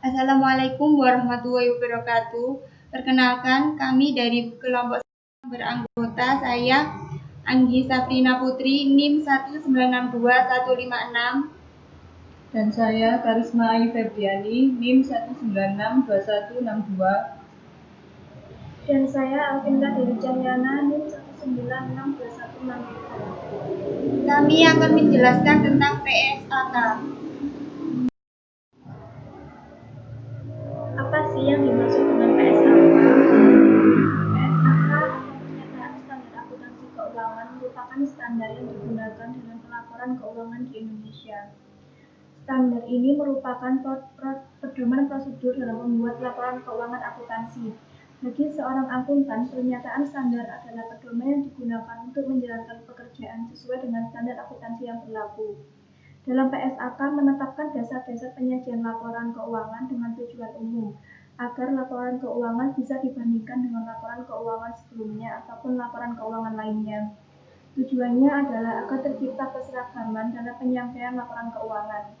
Assalamualaikum warahmatullahi wabarakatuh. Perkenalkan, kami dari kelompok beranggota saya Anggi Safrina Putri, NIM 1962156. Dan saya Karisma Ayu Febriani, NIM 1962162. Dan saya Alvinda Dewi Cahyana, NIM 1962163. Kami akan menjelaskan tentang PSAK. Apa sih yang dimaksud dengan PSAK? PSAK atau Pernyataan Standar Akuntansi Keuangan merupakan standar yang digunakan dalam pelaporan keuangan di Indonesia. Standar ini merupakan pedoman prosedur dalam membuat laporan keuangan akuntansi. Bagi seorang akuntan, pernyataan standar adalah pedoman yang digunakan untuk menjalankan pekerjaan sesuai dengan standar akuntansi yang berlaku. Dalam PSAK menetapkan dasar-dasar penyajian laporan keuangan dengan tujuan umum, agar laporan keuangan bisa dibandingkan dengan laporan keuangan sebelumnya ataupun laporan keuangan lainnya. Tujuannya adalah agar tercipta keseragaman dalam penyampaian laporan keuangan.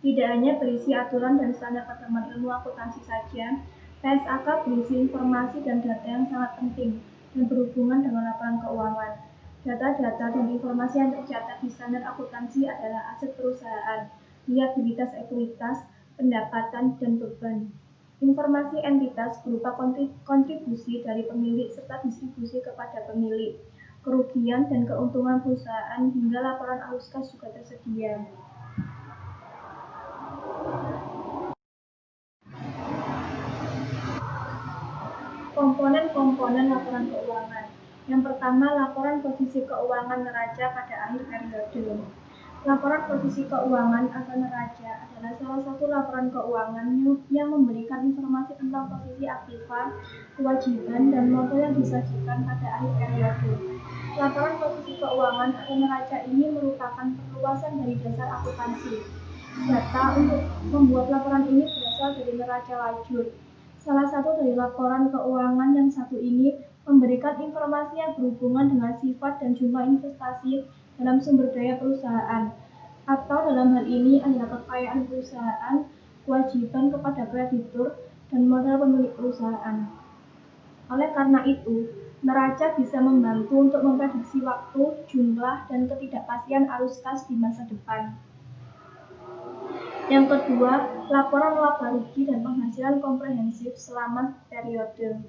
Tidak hanya berisi aturan dan standar pedoman ilmu akuntansi saja, PSAK berisi informasi dan data yang sangat penting dan berhubungan dengan laporan keuangan. Data-data dan informasi yang tercatat di standar akuntansi adalah aset perusahaan, liabilitas ekuitas, pendapatan, dan beban. Informasi entitas berupa kontribusi dari pemilik serta distribusi kepada pemilik, kerugian dan keuntungan perusahaan hingga laporan arus kas juga tersedia. Komponen-komponen laporan keuangan. Yang pertama, laporan posisi keuangan neraca pada akhir periode. Laporan posisi keuangan atau neraca adalah salah satu laporan keuangan yang memberikan informasi tentang posisi aktiva, kewajiban, dan modal yang disajikan pada akhir periode. Laporan posisi keuangan atau neraca ini merupakan perluasan dari dasar akuntansi. Data untuk membuat laporan ini berasal dari neraca lajur. Salah satu dari laporan keuangan yang satu ini memberikan informasi yang berhubungan dengan sifat dan jumlah investasi dalam sumber daya perusahaan, atau dalam hal ini adalah kekayaan perusahaan, kewajiban kepada kreditur, dan modal pemilik perusahaan. Oleh karena itu, neraca bisa membantu untuk memprediksi waktu, jumlah, dan ketidakpastian arus kas di masa depan. Yang kedua, laporan laba rugi dan penghasilan komprehensif selama periode.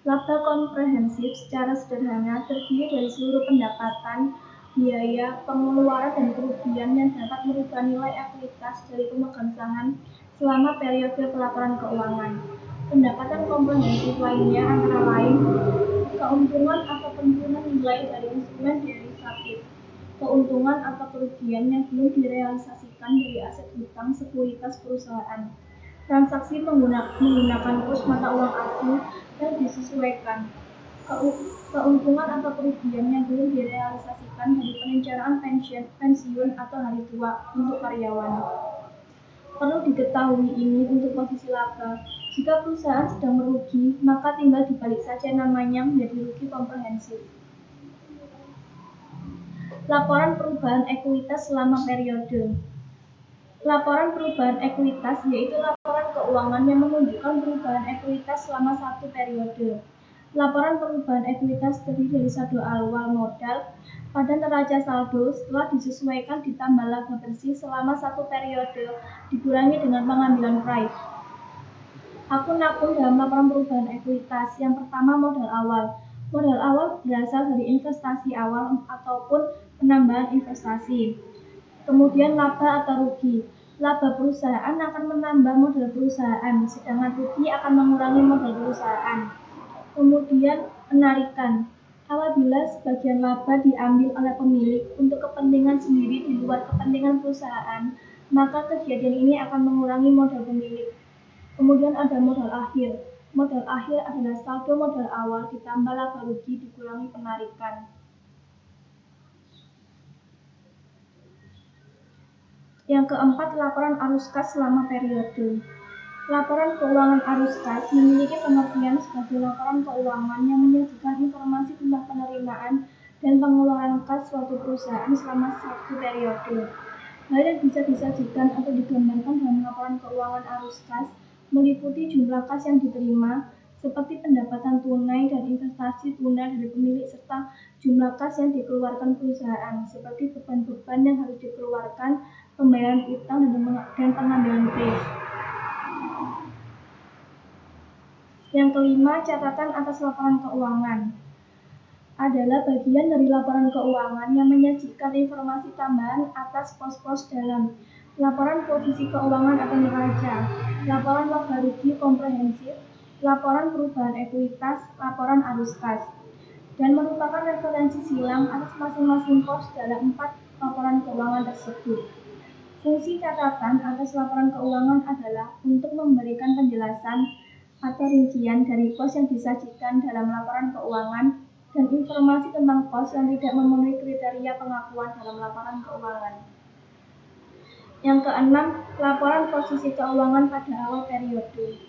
Laba komprehensif secara sederhana terdiri dari seluruh pendapatan, biaya, pengeluaran, dan kerugian yang dapat merubah nilai ekuitas dari pemegang saham selama periode pelaporan keuangan. Pendapatan komprehensif lainnya antara lain keuntungan atau penurunan nilai dari instrumen derivatif, keuntungan atau kerugian yang belum direalisasikan dari aset hutang sekuritas perusahaan, transaksi menggunakan kurs mata uang asing yang disesuaikan, keuntungan atau kerugian yang belum direalisasikan dari perencanaan pensiun atau hari tua untuk karyawan. Perlu diketahui ini untuk posisi laba. Jika perusahaan sedang merugi, maka tinggal dibalik saja namanya menjadi rugi komprehensif. Laporan perubahan ekuitas selama periode. Laporan perubahan ekuitas yaitu laporan keuangan yang menunjukkan perubahan ekuitas selama satu periode. Laporan perubahan ekuitas terdiri dari saldo awal modal pada neraca saldo setelah disesuaikan ditambah laba bersih selama satu periode dikurangi dengan pengambilan price. Akun-akun dalam laporan perubahan ekuitas. Yang pertama, modal awal. Modal awal berasal dari investasi awal ataupun penambahan investasi. Kemudian laba atau rugi. Laba perusahaan akan menambah modal perusahaan, sedangkan rugi akan mengurangi modal perusahaan. Kemudian penarikan. Apabila sebagian laba diambil oleh pemilik untuk kepentingan sendiri di luar kepentingan perusahaan, maka kejadian ini akan mengurangi modal pemilik. Kemudian ada modal akhir. Modal akhir adalah saldo modal awal ditambah laba rugi dikurangi penarikan. Yang keempat, laporan arus kas selama periode. Laporan keuangan arus kas memiliki pengertian sebagai laporan keuangan yang menyajikan informasi tentang penerimaan dan pengeluaran kas suatu perusahaan selama satu periode. Hal yang bisa disajikan atau digambarkan dalam laporan keuangan arus kas meliputi jumlah kas yang diterima, seperti pendapatan tunai dan investasi tunai dari pemilik, serta jumlah kas yang dikeluarkan perusahaan, seperti beban-beban yang harus dikeluarkan, pembayaran utang, dan pengambilan kredit. Yang kelima, catatan atas laporan keuangan adalah bagian dari laporan keuangan yang menyajikan informasi tambahan atas pos-pos dalam laporan posisi keuangan atau neraca, laporan laba rugi komprehensif, laporan perubahan ekuitas, laporan arus kas, dan merupakan referensi silang atas masing-masing pos dalam 4 laporan keuangan tersebut. Fungsi catatan atas laporan keuangan adalah untuk memberikan penjelasan atau rincian dari pos yang disajikan dalam laporan keuangan dan informasi tentang pos yang tidak memenuhi kriteria pengakuan dalam laporan keuangan. Yang keenam, laporan posisi keuangan pada awal periode.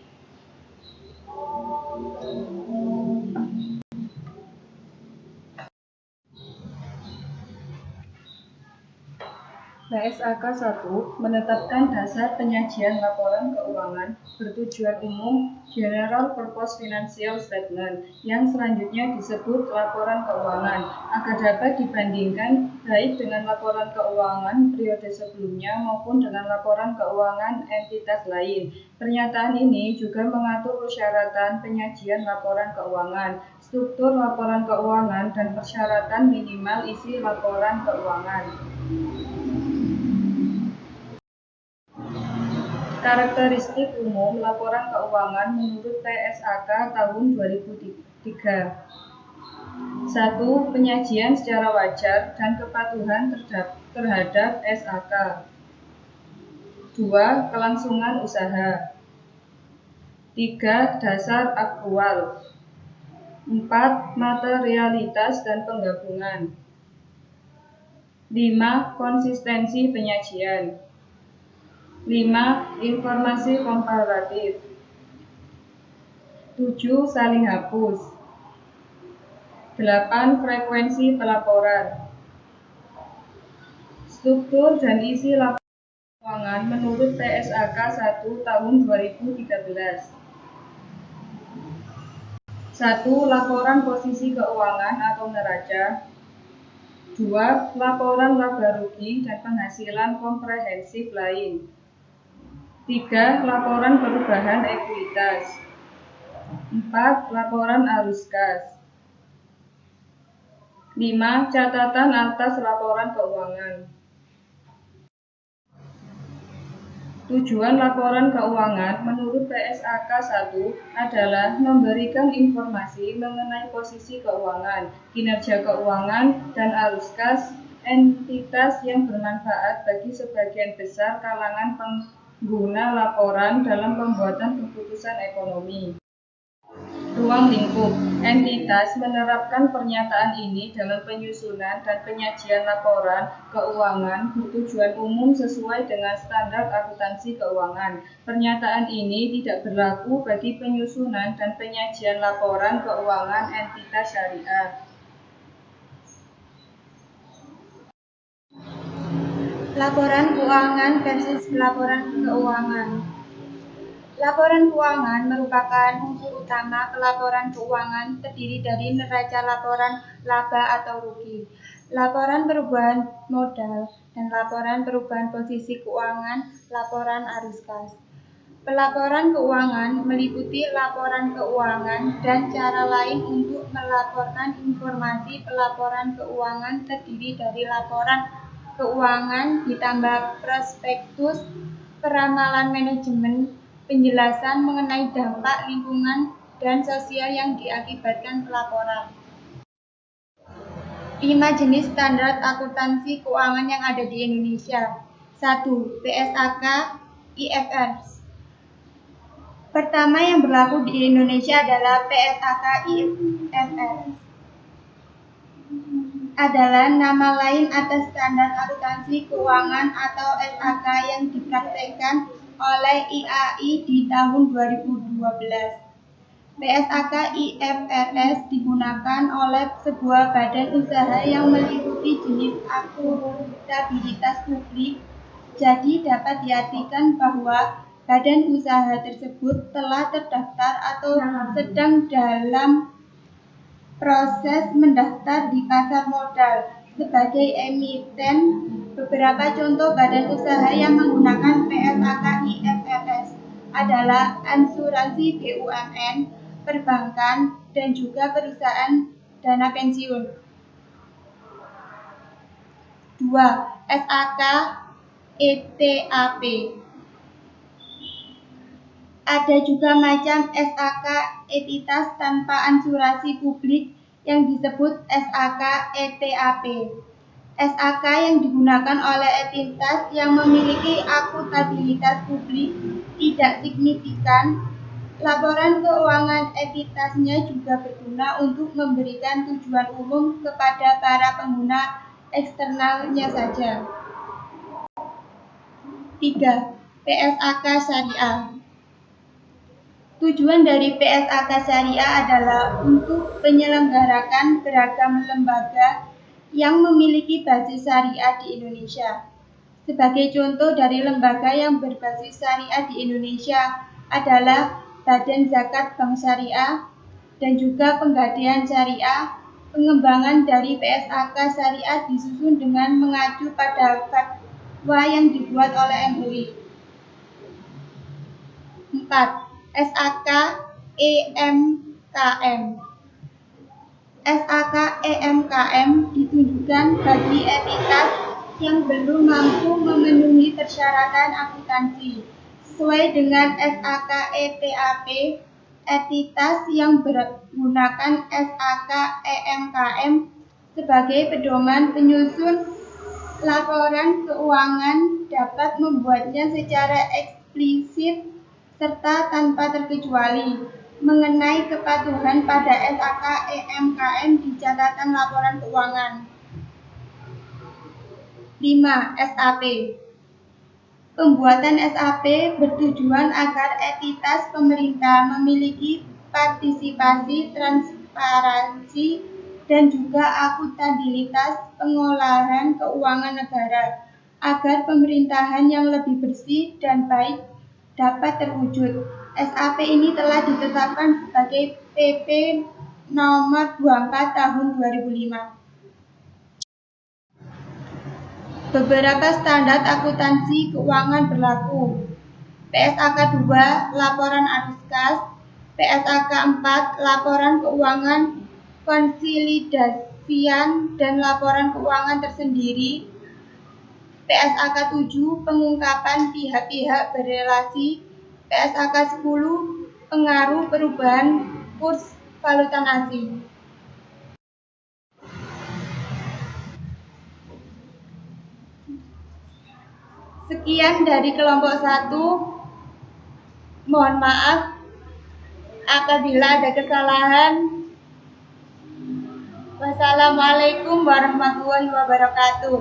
PSAK 1 menetapkan dasar penyajian laporan keuangan bertujuan umum General Purpose Financial Statement yang selanjutnya disebut laporan keuangan agar dapat dibandingkan baik dengan laporan keuangan periode sebelumnya maupun dengan laporan keuangan entitas lain. Pernyataan ini juga mengatur persyaratan penyajian laporan keuangan, struktur laporan keuangan, dan persyaratan minimal isi laporan keuangan. Karakteristik umum laporan keuangan menurut PSAK tahun 2003. 1. Penyajian secara wajar dan kepatuhan terhadap SAK. 2. Kelangsungan usaha. 3. Dasar aktual. 4. Materialitas dan penggabungan. 5. Konsistensi penyajian. 5. Informasi komparatif. 7. Saling hapus. 8. Frekuensi pelaporan. Struktur dan isi laporan keuangan menurut PSAK 1 tahun 2013. 1. Laporan posisi keuangan atau neraca. 2. Laporan laba rugi dan penghasilan komprehensif lain. 3. Laporan perubahan ekuitas. 4. Laporan arus kas. 5. Catatan atas laporan keuangan. Tujuan laporan keuangan menurut PSAK 1 adalah memberikan informasi mengenai posisi keuangan, kinerja keuangan, dan arus kas entitas yang bermanfaat bagi sebagian besar kalangan pengguna laporan dalam pembuatan keputusan ekonomi. Ruang lingkup entitas menerapkan pernyataan ini dalam penyusunan dan penyajian laporan keuangan bertujuan umum sesuai dengan standar akuntansi keuangan. Pernyataan ini tidak berlaku bagi penyusunan dan penyajian laporan keuangan entitas syariah. Laporan keuangan versus laporan keuangan. Laporan keuangan merupakan unsur utama pelaporan keuangan, terdiri dari neraca laporan laba atau rugi, laporan perubahan modal, dan laporan perubahan posisi keuangan, laporan arus kas. Pelaporan keuangan meliputi laporan keuangan dan cara lain untuk melaporkan informasi. Pelaporan keuangan terdiri dari laporan keuangan ditambah prospektus, peramalan manajemen, penjelasan mengenai dampak lingkungan dan sosial yang diakibatkan pelaporan. 5 jenis standar akuntansi keuangan yang ada di Indonesia. 1. PSAK IFRS. Pertama yang berlaku di Indonesia adalah PSAK IFRS. Adalah nama lain atas standar akuntansi keuangan atau SAK yang dipraktekkan oleh IAI di tahun 2012. PSAK IFRS digunakan oleh sebuah badan usaha yang meliputi jenis akuntabilitas publik, Jadi dapat diartikan bahwa badan usaha tersebut telah terdaftar atau sedang dalam proses mendaftar di pasar modal sebagai emiten. Beberapa contoh badan usaha yang menggunakan PSAK IFRS adalah asuransi BUMN, perbankan, dan juga perusahaan dana pensiun. 2. SAK ETAP. Ada juga macam SAK entitas tanpa asuransi publik yang disebut SAK ETAP. SAK yang digunakan oleh entitas yang memiliki akuntabilitas publik tidak signifikan. Laporan keuangan entitasnya juga berguna untuk memberikan tujuan umum kepada para pengguna eksternalnya saja. 3. PSAK Syariah. Tujuan dari PSAK Syariah adalah untuk menyelenggarakan beragam lembaga yang memiliki basis syariah di Indonesia. Sebagai contoh dari lembaga yang berbasis syariah di Indonesia adalah Badan Zakat Bank Syariah dan juga Penggadaian Syariah. Pengembangan dari PSAK Syariah disusun dengan mengacu pada fatwa yang dibuat oleh MUI. 4. SAK EMKM. SAK EMKM ditujukan bagi entitas yang belum mampu memenuhi persyaratan akuntansi. Sesuai dengan SAK ETAP, entitas yang menggunakan SAK EMKM sebagai pedoman penyusun laporan keuangan dapat membuatnya secara eksplisit serta tanpa terkecuali mengenai kepatuhan pada SAK EMKM di catatan laporan keuangan. 5. SAP. Pembuatan SAP bertujuan agar entitas pemerintah memiliki partisipasi, transparansi, dan juga akuntabilitas pengolahan keuangan negara, agar pemerintahan yang lebih bersih dan baik dapat terwujud. SAP ini telah ditetapkan sebagai PP nomor 24 tahun 2005. Beberapa standar akuntansi keuangan berlaku. PSAK 2, laporan arus kas. PSAK 4, laporan keuangan konsolidasian dan laporan keuangan tersendiri. PSAK 7, pengungkapan pihak-pihak berelasi. PSAK 10, pengaruh perubahan kurs valuta asing. Sekian dari kelompok 1. Mohon maaf apabila ada kesalahan. Wassalamualaikum warahmatullahi wabarakatuh.